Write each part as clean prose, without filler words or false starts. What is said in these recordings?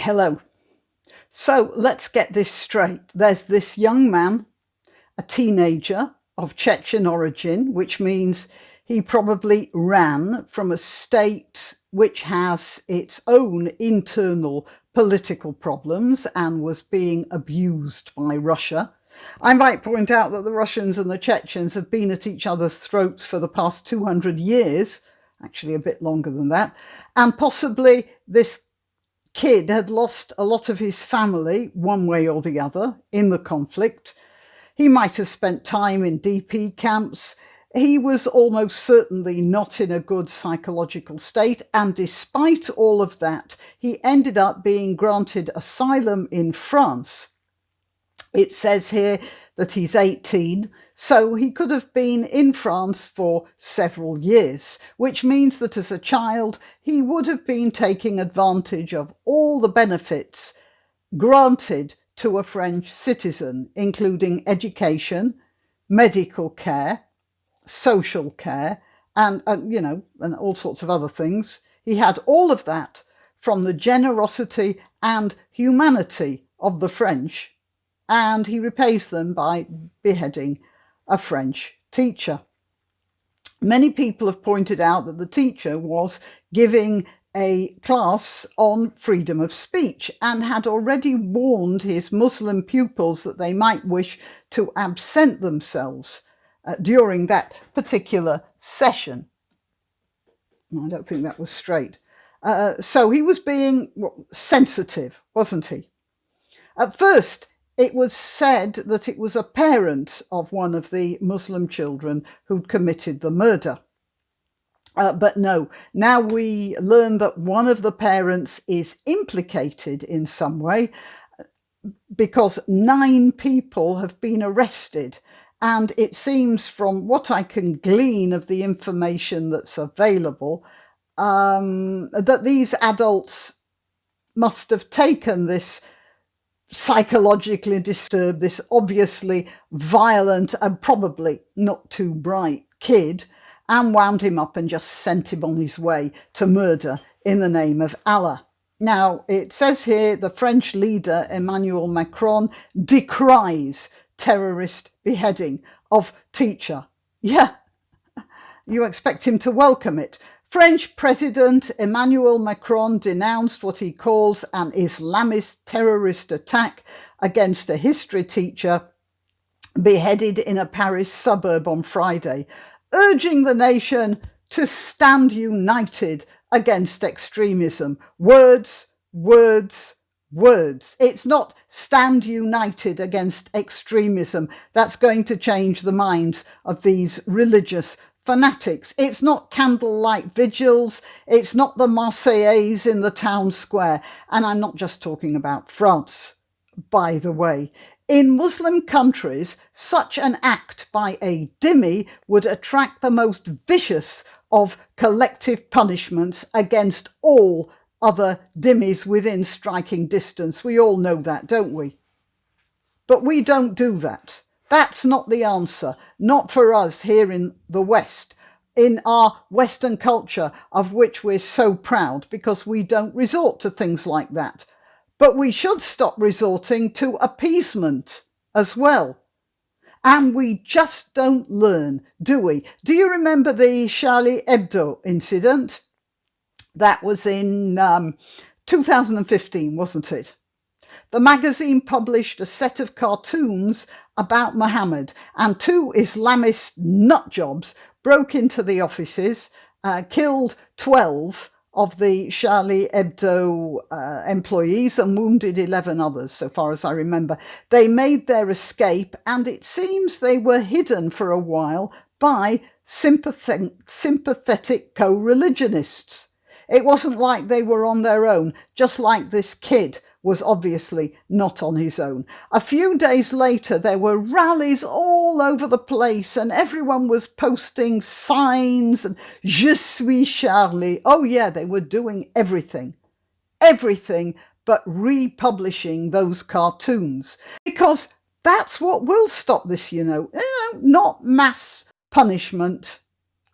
Hello. So let's get this straight. There's this young man, a teenager of Chechen origin, which means he probably ran from a state which has its own internal political problems and was being abused by Russia. I might point out that the Russians and the Chechens have been at each other's throats for the past 200 years, actually a bit longer than that, and possibly this kid had lost a lot of his family, one way or the other, in the conflict. He might have spent time in DP camps. He was almost certainly not in a good psychological state, and despite all of that, he ended up being granted asylum in France. It says here that he's 18, so he could have been in France for several years, which means that as a child, he would have been taking advantage of all the benefits granted to a French citizen, including education, medical care, social care, and all sorts of other things. He had all of that from the generosity and humanity of the French, and he repays them by beheading a French teacher. Many people have pointed out that the teacher was giving a class on freedom of speech and had already warned his Muslim pupils that they might wish to absent themselves during that particular session. I don't think that was straight. So he was being sensitive, wasn't he? At first, it was said that it was a parent of one of the Muslim children who'd committed the murder. But no, now we learn that one of the parents is implicated in some way because 9 people have been arrested. And it seems from what I can glean of the information that's available, that these adults must have taken this psychologically disturbed, this obviously violent and probably not too bright kid, and wound him up and just sent him on his way to murder in the name of Allah. Now, it says here the French leader Emmanuel Macron decries terrorist beheading of teacher. Yeah, you expect him to welcome it. French President Emmanuel Macron denounced what he calls an Islamist terrorist attack against a history teacher beheaded in a Paris suburb on Friday, urging the nation to stand united against extremism. Words, words, words. It's not stand united against extremism that's going to change the minds of these religious fanatics. It's not candlelight vigils. It's not the Marseillaise in the town square. And I'm not just talking about France, by the way. In Muslim countries, such an act by a dhimmi would attract the most vicious of collective punishments against all other dhimmis within striking distance. We all know that, don't we? But we don't do that. That's not the answer, not for us here in the West, in our Western culture of which we're so proud, because we don't resort to things like that. But we should stop resorting to appeasement as well. And we just don't learn, do we? Do you remember the Charlie Hebdo incident? That was in 2015, wasn't it? The magazine published a set of cartoons about Muhammad, and 2 Islamist nutjobs broke into the offices, killed 12 of the Charlie Hebdo employees and wounded 11 others, so far as I remember. They made their escape, and it seems they were hidden for a while by sympathetic co-religionists. It wasn't like they were on their own, just like this kid was obviously not on his own. A few days later, there were rallies all over the place and everyone was posting signs and Je suis Charlie. Oh yeah, they were doing everything but republishing those cartoons, because that's what will stop this, not mass punishment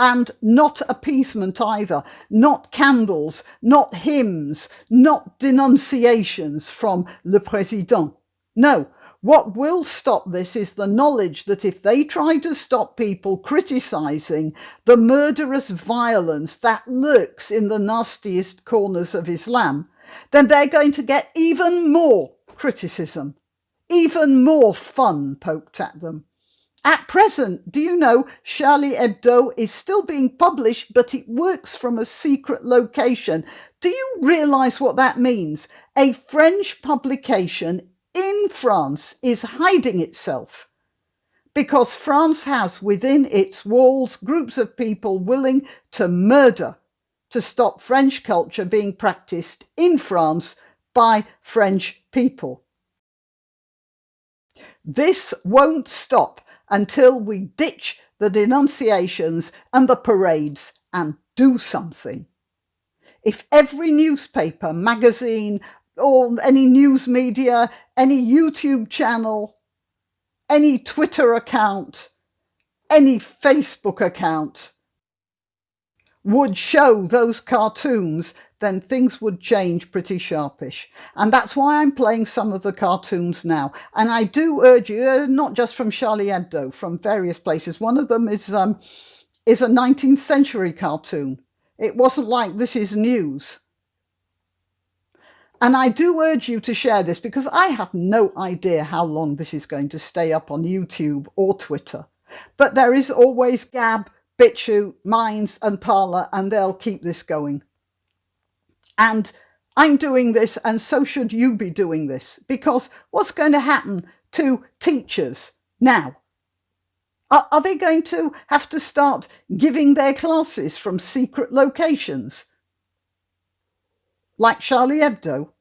And not appeasement either, not candles, not hymns, not denunciations from Le Président. No, what will stop this is the knowledge that if they try to stop people criticising the murderous violence that lurks in the nastiest corners of Islam, then they're going to get even more criticism, even more fun poked at them. At present, do you know, Charlie Hebdo is still being published, but it works from a secret location. Do you realise what that means? A French publication in France is hiding itself because France has within its walls groups of people willing to murder to stop French culture being practised in France by French people. This won't stop until we ditch the denunciations and the parades and do something. If every newspaper, magazine, or any news media, any YouTube channel, any Twitter account, any Facebook account would show those cartoons, then things would change pretty sharpish. And that's why I'm playing some of the cartoons now. And I do urge you, not just from Charlie Hebdo, from various places. One of them is a 19th century cartoon. It wasn't like This Is News. And I do urge you to share this because I have no idea how long this is going to stay up on YouTube or Twitter. But there is always Gab, BitChute, Minds and Parler, and they'll keep this going. And I'm doing this, and so should you be doing this, because what's going to happen to teachers now? Are they going to have to start giving their classes from secret locations? Like Charlie Hebdo?